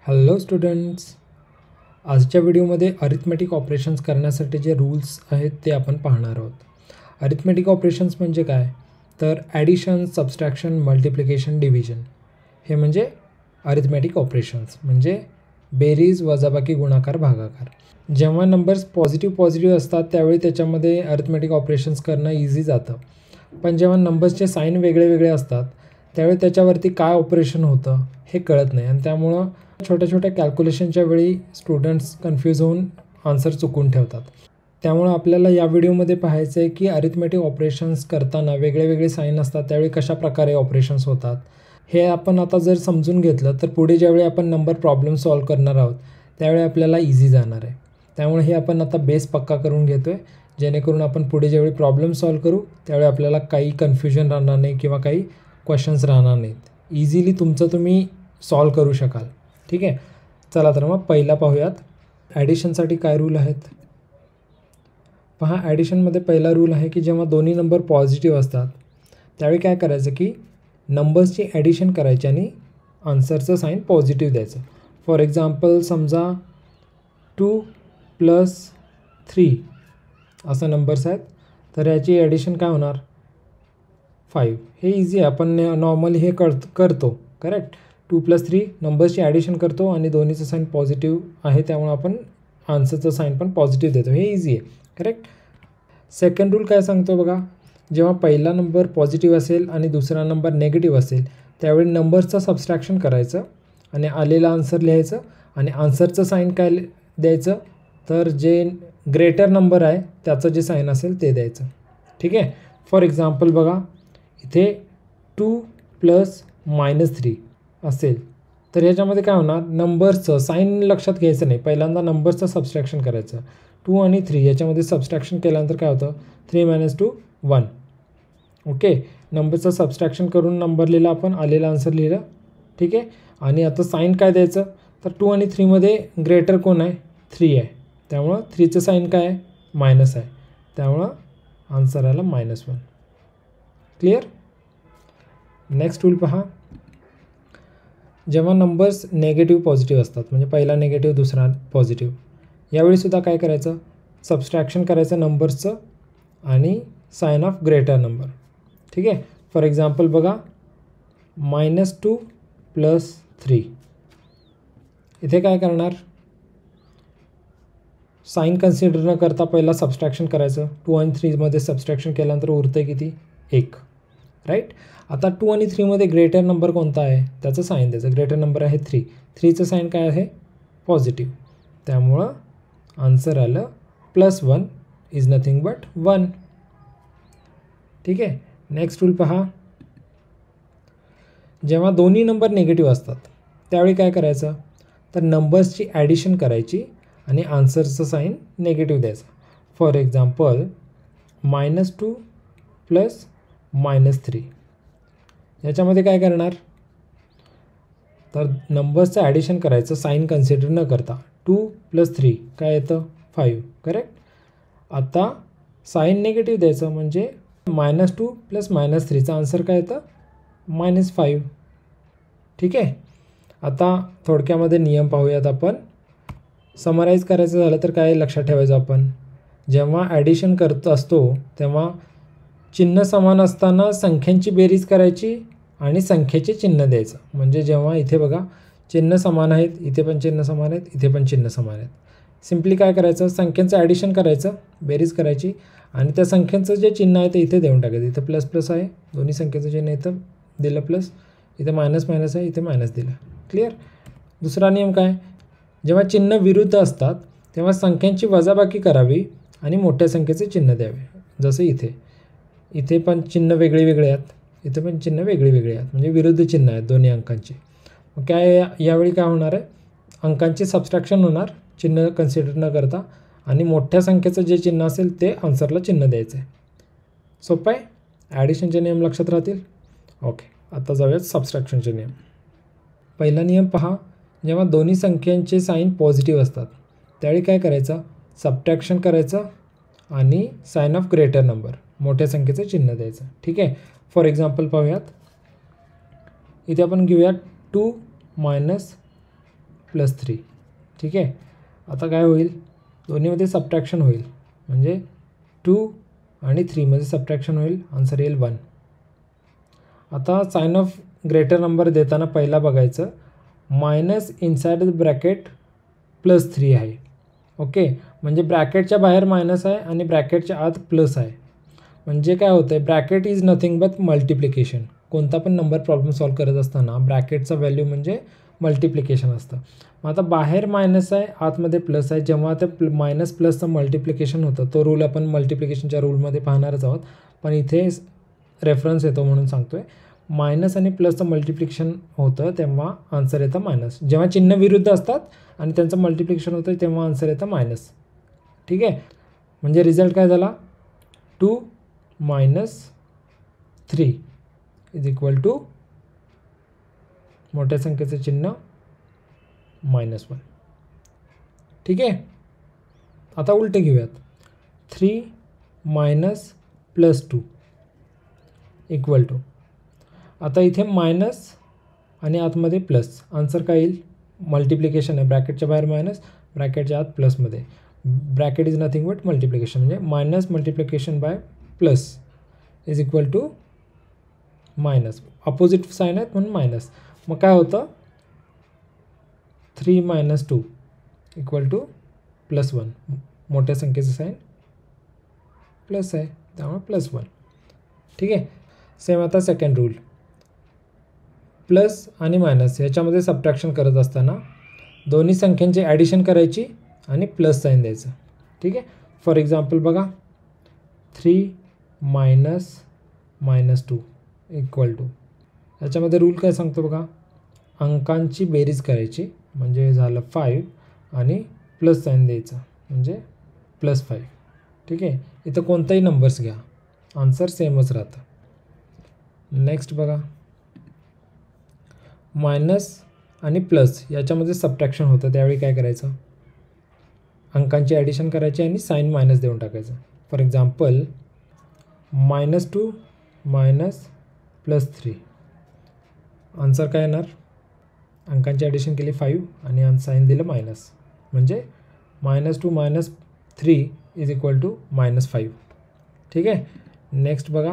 Hello students, आजच्या व्हिडिओमध्ये arithmetic operations करण्यासाठी जे रूल्स आहेत ते आपण पाहणार आहोत. अरिथमेटिक ऑपरेशन्स म्हणजे काय? तर ॲडिशन, सबस्ट्रॅक्शन, मल्टिप्लिकेशन, डिव्हिजन हे म्हणजे अरिथमेटिक ऑपरेशन्स, म्हणजे बेरीज, वजाबाकी, गुणाकार, भागाकार. जेव्हा नंबर्स पॉझिटिव्ह असतात त्यावेळी त्याच्यामध्ये अरिथमेटिक ऑपरेशन्स करणं इझी जातं. पण जेव्हा नंबर्सचे साईन वेगळे असतात त्यावेळी त्याच्यावरती काय ऑपरेशन होतं हे कळत नाही, आणि त्यामुळं छोट्या छोट्या कॅल्क्युलेशनच्या वेळी स्टुडंट्स कन्फ्यूज होऊन आन्सर चुकून ठेवतात. त्यामुळं आपल्याला या व्हिडिओमध्ये पाहायचं आहे की अरिथमेटिक ऑपरेशन्स करताना वेगळे साईन असतात त्यावेळी कशा प्रकारे ऑपरेशन्स होतात हे आपण आता जर समजून घेतलं तर पुढे ज्यावेळी आपण नंबर प्रॉब्लेम सॉल्व करणार आहोत त्यावेळी आपल्याला इझी जाणार आहे. त्यामुळे हे आपण आता बेस पक्का करून घेतो आहे, जेणेकरून आपण पुढे ज्यावेळी प्रॉब्लेम सॉल्व करू त्यावेळी आपल्याला काही कन्फ्युजन राहणार नाही किंवा काही क्वेश्चन्स राहणार नाहीत. इझिली तुमचं तुम्ही सॉल्व करू शकाल. ठीक आहे, चला तर मग पहिला पाहूयात. ॲडिशनसाठी काय रूल आहेत पहा. ॲडिशनमध्ये पहिला रूल आहे की जेव्हा दोन्ही नंबर पॉझिटिव्ह असतात त्यावेळी काय करायचं की नंबर्सची ॲडिशन करायची आणि आन्सरचं साईन पॉझिटिव्ह द्यायचं. फॉर एक्झाम्पल समजा 2 + 3 असं नंबर्स आहेत, तर याची ॲडिशन काय होणार 5. हे इझी आहे, आपण नॉर्मली हे करतो करेक्ट. 2 + 3 नंबर्सची ॲडिशन करतो आणि दोन्हीचं साईन पॉझिटिव्ह आहे त्यामुळे आपण आन्सरचं साईन पण पॉझिटिव्ह देतो. हे इझी आहे करेक्ट. सेकंड रूल काय सांगतो बघा. जेव्हा पहिला नंबर पॉझिटिव्ह असेल आणि दुसरा नंबर नेगेटिव्ह असेल त्यावेळी नंबर्सचं सबस्ट्रॅक्शन करायचं आणि आलेला आन्सर लिहायचं आणि आन्सरचं साईन काय द्यायचं, तर जे ग्रेटर नंबर आहे त्याचं जे साईन असेल ते द्यायचं. ठीक आहे. फॉर एक्झाम्पल बघा, इथे 2 + -3 असेल तर ह्याच्यामध्ये काय होणार, नंबर्सचं साईन लक्षात घ्यायचं नाही, पहिल्यांदा नंबर्सचं सबस्ट्रॅक्शन करायचं. 2 आणि 3 याच्यामध्ये सबस्ट्रॅक्शन केल्यानंतर काय होतं 3 - 2 1. ओके, नंबरचं सबस्ट्रॅक्शन करून नंबर लिहिला आपण, आलेला आन्सर लिहिलं. ठीक आहे. आणि आता साईन काय द्यायचं, तर 2 आणि 3मध्ये ग्रेटर कोण आहे 3 आहे, त्यामुळं 3चं साईन काय आहे मायनस आहे, त्यामुळं आन्सर आला -1. क्लिअर. नेक्स्ट रूल पहा. जेव्हा नंबर्स नेगेटिव्ह पॉझिटिव्ह असतात, म्हणजे पहिला नेगेटिव्ह दुसरा पॉझिटिव्ह, यावेळीसुद्धा काय करायचं, सबस्ट्रॅक्शन करायचं नंबर्सचं आणि साईन ऑफ ग्रेटर नंबर. ठीक आहे. फॉर एक्झाम्पल बघा, -2 + 3 इथे काय करणार, साईन कन्सिडर न करता पहिला सबस्ट्रॅक्शन करायचं. 2 आणि 3मध्ये सबस्ट्रॅक्शन केल्यानंतर उरतं किती 1 राईट. आता 2 आणि 3मध्ये ग्रेटर नंबर कोणता आहे त्याचं साईन द्यायचं. ग्रेटर नंबर आहे 3, 3चं साईन काय आहे पॉझिटिव्ह, त्यामुळं आन्सर आलं +1 इज नथिंग बट 1. ठीक आहे. नेक्स्ट रूल पहा. जेव्हा दोन्ही नंबर निगेटिव्ह असतात त्यावेळी काय करायचं, तर नंबर्सची ॲडिशन करायची आणि आन्सरचं साईन नेगेटिव्ह द्यायचं. फॉर एक्झाम्पल -2 + -3 याच्यामध्ये काय करणार, तर नंबर्सचं ॲडिशन करायचं साईन कन्सिडर न करता. 2 + 3 काय येतं 5 करेक्ट. आता साईन नेगेटिव्ह द्यायचं म्हणजे -2 + -3चा आन्सर काय येतं -5. ठीक आहे. आता थोडक्यामध्ये नियम पाहूयात आपण. समराईज करायचं झालं तर काय लक्षात ठेवायचं आपण, जेव्हा ॲडिशन करत असतो तेव्हा चिन्ह समान असताना संख्यांची बेरीज करायची आणि संख्येचे चिन्ह द्यायचं. म्हणजे जेव्हा इथे बघा चिन्ह समान आहेत, इथे पण चिन्ह समान आहेत, इथे पण चिन्ह समान आहेत, सिम्पली काय करायचं, संख्यांचं ॲडिशन करायचं, बेरीज करायची आणि त्या संख्यांचं जे चिन्ह आहे ते इथे देऊन टाकायचं. इथं ++ आहे, दोन्ही संख्येचं चिन्ह इथं दिलं प्लस, इथे -- आहे, इथे मायनस दिलं. क्लिअर. दुसरा नियम काय, जेव्हा चिन्ह विरुद्ध असतात तेव्हा संख्यांची वजाबाकी करावी आणि मोठ्या संख्येचे चिन्ह द्यावे. जसं इथे पण चिन्ह वेगळे आहेत, इथे पण चिन्ह वेगळे आहेत, म्हणजे विरुद्ध चिन्ह आहेत दोन्ही अंकांचे. मग काय यावेळी काय होणार आहे, अंकांची सबस्ट्रॅक्शन होणार चिन्ह कन्सिडर न करता आणि मोठ्या संख्येचं जे चिन्ह असेल ते आन्सरला चिन्ह द्यायचं आहे. सोपं आहे. ॲडिशनचे नियम लक्षात राहतील. ओके, आता जाऊयात सबस्ट्रॅक्शनचे नियम. पहिला नियम पहा. जेव्हा दोन्ही संख्यांचे साईन पॉझिटिव्ह असतात त्यावेळी काय करायचं, सबट्रॅक्शन करायचं आणि साईन ऑफ ग्रेटर नंबर मोठ्या संख्येचं चिन्ह द्यायचं. ठीक आहे. फॉर एक्झाम्पल पाहूयात. इथे आपण घेऊयात 2 - +3. ठीक आहे. आता काय होईल, दोन्हीमध्ये सबट्रॅक्शन होईल, म्हणजे 2 आणि 3मध्ये सबट्रॅक्शन होईल, आन्सर येईल 1. आता साइन ऑफ ग्रेटर नंबर देताना पहिला बघायचं, मायनस इनसाइड द ब्रॅकेट +3 आहे. ओके, म्हणजे ब्रॅकेटच्या बाहेर मायनस आहे आणि ब्रॅकेटच्या आत प्लस आहे. म्हणजे काय होतं आहे, bracket is nothing but multiplication. कोणता पण नंबर प्रॉब्लेम सॉल्व करत असताना ब्रॅकेटचा व्हॅल्यू म्हणजे मल्टिप्लिकेशन असतं. मग आता बाहेर मायनस आहे, आतमध्ये प्लस आहे. जेव्हा ते मायनस प्लसचं मल्टिप्लिकेशन होतं, तो रूल आपण मल्टिप्लिकेशनच्या रूलमध्ये पाहणारच आहोत, पण इथे रेफरन्स येतो म्हणून सांगतो आहे. मायनस आणि प्लसचं मल्टिप्लिकेशन होतं तेव्हा आन्सर येतं मायनस. जेव्हा चिन्ह विरुद्ध असतात आणि त्यांचं मल्टिप्लिकेशन होतं तेव्हा आन्सर येतं मायनस. ठीक आहे, म्हणजे रिझल्ट काय झाला, 2 - 3 = मोठ्या संख्येचं चिन्ह -1. ठीक आहे. आता उलटे घेऊयात, 3 - +2 = आता इथे मायनस आणि आतमध्ये प्लस, आन्सर काय येईल, मल्टिप्लिकेशन आहे, ब्रॅकेटच्या बाहेर मायनस, ब्रॅकेटच्या आत प्लसमध्ये. Bracket is nothing but multiplication, म्हणजे minus multiplication by plus = minus. Opposite sign आहेत म्हणून मायनस. मग काय होतं, 3 - 2 = +1. मोठ्या संख्येचं साईन प्लस आहे त्यामुळे +1. ठीक आहे. सेम आता सेकंड रूल, प्लस आणि मायनस ह्याच्यामध्ये सबट्रॅक्शन करत असताना दोन्ही संख्यांची ॲडिशन करायची आणि प्लस साईन द्यायचं. ठीक आहे. फॉर एक्झाम्पल बघा, 3 - -2 = याच्यामध्ये रूल काय सांगतो बघा, अंकांची बेरीज करायची, म्हणजे झालं 5 आणि प्लस साईन द्यायचं म्हणजे +5. ठीक आहे. इथं कोणताही नंबर्स घ्या, आन्सर सेमच राहतं. नेक्स्ट बघा, मायनस आणि प्लस याच्यामध्ये सबट्रॅक्शन होतं, त्यावेळी काय करायचं, अंकांची ॲडिशन करायची आणि साईन मायनस देऊन टाकायचं. फॉर एक्झाम्पल, -2 - +3, आन्सर काय येणार, अंकांची ॲडिशन केली 5 आणि साईन दिलं मायनस, म्हणजे -2 - 3 = -5. ठीक आहे. नेक्स्ट बघा,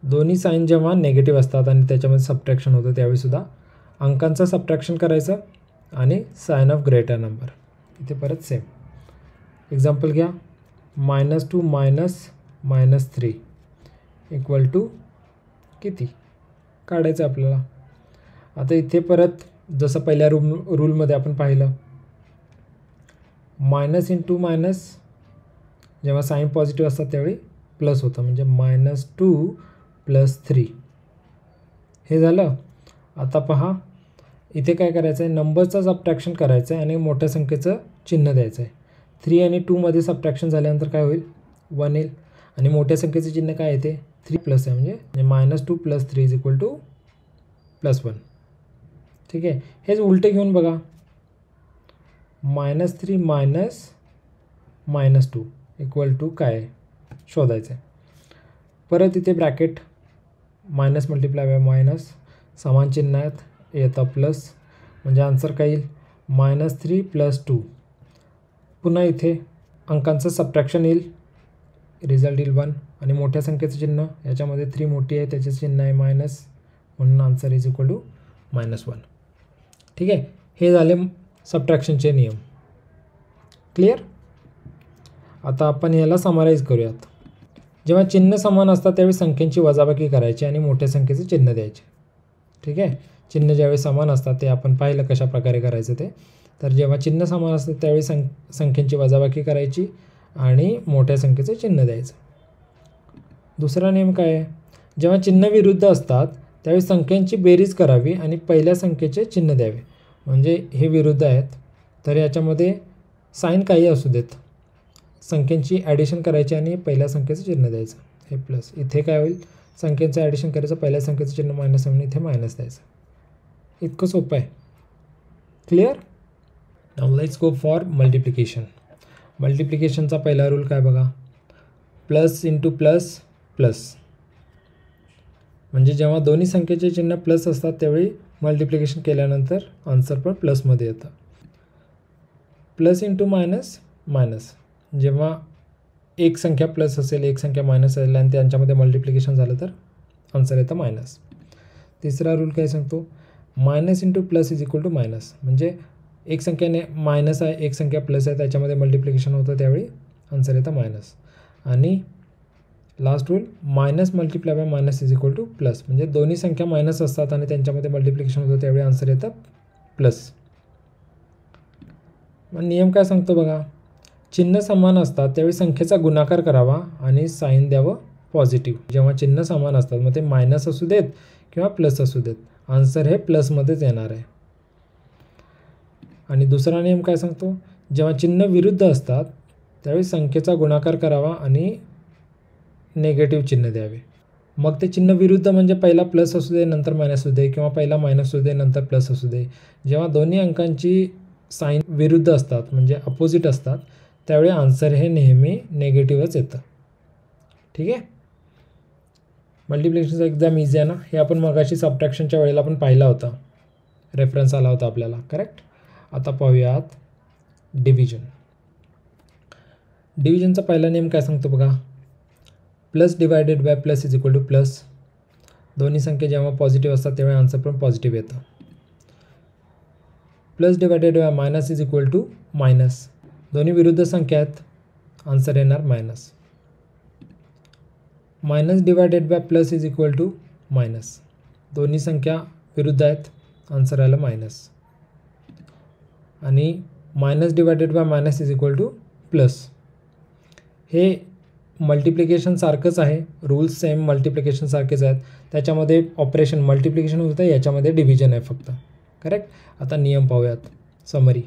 दोन्ही साईन जेव्हा नेगेटिव्ह असतात आणि त्याच्यामध्ये सबट्रॅक्शन होतं त्यावेळीसुद्धा अंकांचं सबट्रॅक्शन करायचं आणि साइन ऑफ ग्रेटर नंबर. इथे परत सेम एक्झाम्पल घ्या, -2 - -3 = किती काढायचं आपल्याला. आता इथे परत जसं पहिल्या रूलमध्ये आपण पाहिलं, मायनस इंटू मायनस जेव्हा साईन पॉझिटिव्ह असतात त्यावेळी प्लस होतं, म्हणजे -2 + 3 हे झालं. आता पहा, इथे काय करायचं आहे, नंबरचं सबट्रॅक्शन करायचं आहे आणि मोठ्या संख्येचं चिन्ह द्यायचं आहे. 3 आणि 2मध्ये सबट्रॅक्शन झाल्यानंतर काय होईल, 1 येईल आणि मोठ्या संख्येचं चिन्ह काय येते, 3 प्लस आहे, म्हणजे -2 + 3 = +1. ठीक आहे. हेच उलटे घेऊन बघा, -3 - -2 काय शोधायचं आहे. परत इथे bracket minus multiply by minus, समान चिन्ह आहेत, येतं प्लस, म्हणजे आन्सर काय येईल, -3 + 2. पुन्हा इथे अंकांचं सबट्रॅक्शन येईल, रिझल्ट येईल 1 आणि मोठ्या संख्येचं चिन्ह, याच्यामध्ये 3 मोठी आहे त्याचे चिन्ह आहे मायनस, म्हणून आन्सर = -1. ठीक आहे. हे झाले सबट्रॅक्शनचे नियम. क्लिअर. आता आपण याला समराईज करूयात. जेव्हा चिन्ह समान असतात त्यावेळी संख्यांची वजाबाकी करायची आणि मोठ्या संख्येचे चिन्ह द्यायचे. ठीक आहे. चिन्ह ज्यावेळी समान असतात ते आपण पाहिलं कशा प्रकारे करायचं ते. तर जेव्हा चिन्ह समान असतात त्यावेळी संख्यांची वजाबाकी करायची आणि मोठ्या संख्येचे चिन्ह द्यायचं. दुसरा नियम काय आहे, जेव्हा चिन्ह विरुद्ध असतात त्यावेळी संख्यांची बेरीज करावी आणि पहिल्या संख्येचे चिन्ह द्यावे. म्हणजे हे विरुद्ध आहेत तर याच्यामध्ये साईन काही असू देत, संख्यांची ॲडिशन करायची आणि पहिल्या संख्येचं चिन्ह द्यायचं, हे प्लस. इथे काय होईल, संख्येचं ॲडिशन करायचं, पहिल्या संख्येचं चिन्ह मायनस आहे म्हणून इथे मायनस द्यायचं. इतकं सोपं आहे. Clear. Now let's go for multiplication. मल्टिप्लिकेशनचा पहिला रूल काय बघा, प्लस इंटू प्लस प्लस, म्हणजे जेव्हा दोन्ही संख्येचे चिन्ह प्लस असतात त्यावेळी मल्टिप्लिकेशन केल्यानंतर आन्सर पण प्लसमध्ये येतं. प्लस इंटू मायनस मायनस, जेव्हा एक संख्या प्लस असेल एक संख्या मायनस असेल आणि त्यांच्यामध्ये मल्टिप्लिकेशन झालं तर आन्सर येतं मायनस. तिसरा रूल काय सांगतो, minus into plus is equal to minus, म्हणजे एक संख्याने मायनस आहे एक संख्या प्लस आहे त्याच्यामध्ये मल्टिप्लिकेशन होतं त्यावेळी आन्सर येतं मायनस. आणि last rule, minus multiply by minus is equal to plus, म्हणजे दोन्ही संख्या मायनस असतात आणि त्यांच्यामध्ये मल्टिप्लिकेशन होतं त्यावेळी आन्सर येतं प्लस. मग नियम काय सांगतो बघा, चिन्ह समान असतात त्यावेळी संख्येचा गुणाकार करावा आणि साईन द्यावं पॉझिटिव्ह. जेव्हा चिन्ह समान असतात मग ते मायनस असू देत किंवा प्लस असू देत, आन्सर हे प्लसमध्येच येणार आहे. आणि दुसरा नियम काय सांगतो, जेव्हा चिन्ह विरुद्ध असतात त्यावेळी संख्येचा गुणाकार करावा आणि नेगेटिव्ह चिन्ह द्यावे. मग ते चिन्ह विरुद्ध म्हणजे पहिला प्लस असू दे नंतर मायनस असू दे किंवा पहिला मायनस असू दे नंतर प्लस असू दे. जेव्हा दोन्ही अंकांची साईन विरुद्ध असतात म्हणजे अपोजिट असतात त्यावेळी आन्सर हे नेहमी नेगेटिव्हच येतं. ठीक आहे. मल्टिप्लिकेशनचा एकदम इझी आहे ना, हे आपण मगाशी सबट्रॅक्शनच्या वेळेला पण पाहिला होता, रेफरन्स आला होता आपल्याला, करेक्ट. आता पाहूयात डिव्हिजन. डिव्हिजनचा पहिला नियम काय सांगतो बघा, plus divided by plus is equal to plus. दोन्ही संख्या जेव्हा पॉझिटिव्ह असतात तेव्हा आन्सर पण पॉझिटिव्ह येतं. Plus divided by minus is equal to minus. दोन्ही विरुद्ध संख्या आहेत, आन्सर येणार minus. Minus divided by plus is equal to minus. दोन्ही संख्या विरुद्ध आहेत, आन्सर आलं मायनस. आणि minus divided by minus is equal to plus. हे मल्टिप्लिकेशन सारखंच आहे, रूल्स सेम मल्टिप्लिकेशन सारखेच आहेत. त्याच्यामध्ये ऑपरेशन मल्टिप्लिकेशन होतं, याच्यामध्ये डिव्हिजन आहे फक्त, करेक्ट. आता नियम पाहूयात. समरी,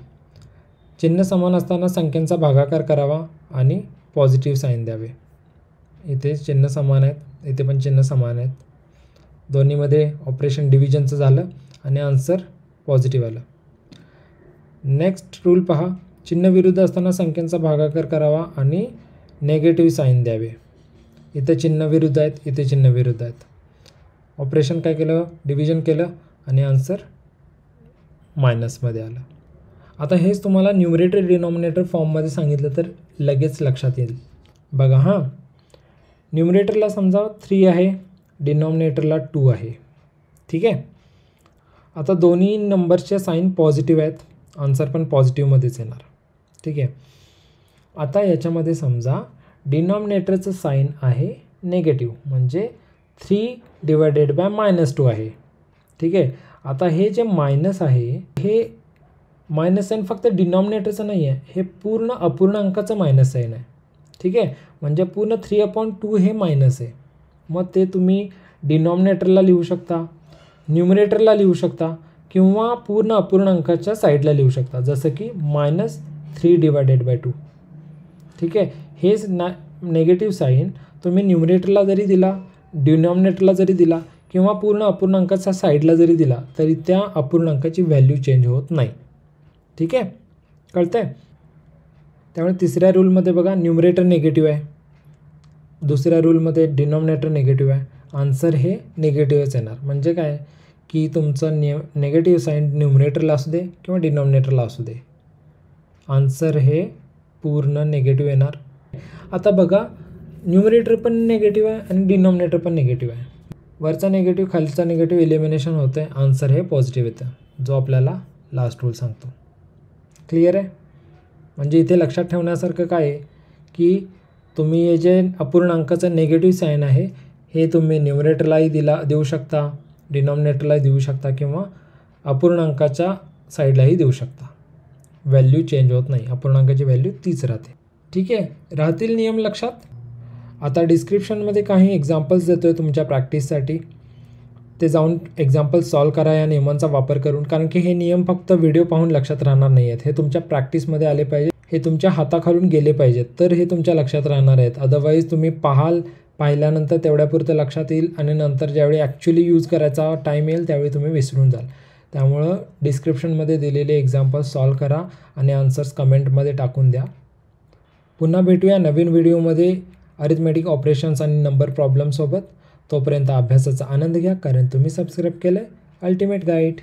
चिन्ह समान असताना संख्यांचा भागाकार करावा आणि पॉझिटिव्ह साईन द्यावे. इथे चिन्ह समान आहेत, इथे पण चिन्ह समान आहेत, दोन्हीमध्ये ऑपरेशन डिव्हिजनचं झालं आणि आन्सर पॉझिटिव्ह आलं. नेक्स्ट रूल पहा, चिन्ह विरुद्ध असताना संख्यांचा भागाकार करावा आणि नेगेटिव्ह साईन द्यावे. इथे चिन्ह विरुद्ध आहेत, इथे चिन्ह विरुद्ध आहेत, ऑपरेशन काय केलं, डिव्हिजन केलं आणि आन्सर मायनसमध्ये आलं. आता हेच तुम्हाला न्यूमरेटर डिनॉमिनेटर फॉर्ममध्ये सांगितलं तर लगेच लक्षात येईल. बघा हां, न्यूमरेटरला समजा 3 आहे, डिनॉमिनेटरला 2 आहे. ठीक आहे. आता दोन्ही नंबरचे साईन पॉझिटिव्ह आहेत, आन्सर पण पॉझिटिव्हमध्येच येणार. ठीक आहे. आता याच्यामध्ये समजा डिनॉमिनेटरचं साईन आहे नेगेटिव्ह, म्हणजे 3 डिवायडेड बाय -2 आहे. ठीक आहे. आता हे जे मायनस आहे हे मायनस साईन फक्त डिनॉमिनेटरचं नाही आहे, हे पूर्ण अपूर्णांकाचं मायनस साईन आहे. ठीक आहे. म्हणजे पूर्ण 3/2 हे मायनस आहे. मग ते तुम्ही डिनॉमिनेटरला लिहू शकता, न्यूमरेटरला लिहू शकता किंवा पूर्ण अपूर्णांकाच्या साईडला लिहू शकता, जसं की -3 डिवायडेड बाय 2. ठीक आहे. हेच नेगेटिव्ह साईन तुम्ही न्यूमरेटरला जरी दिला, डिनॉमिनेटरला जरी दिला किंवा पूर्ण अपूर्णांकाच्या साईडला जरी दिला तरी त्या अपूर्णांकाची व्हॅल्यू चेंज होत नाही. ठीक आहे, कळतं आहे. त्यामुळे तिसऱ्या रूलमध्ये बघा न्यूमरेटर निगेटिव्ह आहे, दुसऱ्या रूलमध्ये डिनॉमिनेटर निगेटिव्ह आहे, आन्सर हे निगेटिव्हच येणार. म्हणजे काय की तुमचं नेगेटिव्ह साईन न्यूमरेटरला असू दे किंवा डिनॉमिनेटरला असू दे, आन्सर हे पूर्ण निगेटिव्ह येणार. आता बघा, न्यूमरेटर पण निगेटिव्ह आहे आणि डिनॉमिनेटर पण निगेटिव्ह आहे. वरचा निगेटिव्ह खालचा निगेटिव्ह इलिमिनेशन होतं आहे, आन्सर हे पॉझिटिव्ह येतं, जो आपल्याला लास्ट रूल सांगतो. क्लिअर आहे. म्हणजे इथे लक्षात ठेवण्यासारखं काय आहे की तुम्ही हे जे अपूर्णांकाचं नेगेटिव्ह साईन आहे हे तुम्ही न्यूमरेटरलाही देऊ शकता, डिनॉमिनेटरलाही देऊ शकता किंवा अपूर्णांकाच्या साईडलाही देऊ शकता. व्हॅल्यू चेंज होत नाही, अपूर्णांकाची व्हॅल्यू तीच राहते. ठीक आहे. राहतील नियम लक्षात. आता डिस्क्रिप्शनमध्ये काही एक्झाम्पल्स देतो आहे तुमच्या प्रॅक्टिससाठी, ते जाऊन एक्झाम्पल सॉल्व करा या नियमांचा वापर करून, कारण की हे नियम फक्त व्हिडिओ पाहून लक्षात राहणार नाही आहेत, हे तुमच्या प्रॅक्टिसमध्ये आले पाहिजे, हे तुमच्या हाताखालून गेले पाहिजेत तर हे तुमच्या लक्षात राहणार आहेत. अदरवाईज तुम्ही पाहिल्यानंतर तेवढ्यापुरतं लक्षात येईल आणि नंतर ज्यावेळी ॲक्च्युली यूज करायचा टाईम येईल त्यावेळी तुम्ही विसरून जाल. त्यामुळं डिस्क्रिप्शनमध्ये दिलेले एक्झाम्पल सॉल्व करा आणि आन्सर्स कमेंटमध्ये टाकून द्या. पुन्हा भेटूया नवीन व्हिडिओमध्ये अरिथमेटिक ऑपरेशन्स आणि नंबर प्रॉब्लेमसोबत. तोपर्यंत अभ्यासाचा आनंद घ्या, कारण तुम्ही सबस्क्राईब केलं आहे अल्टिमेट गाईड.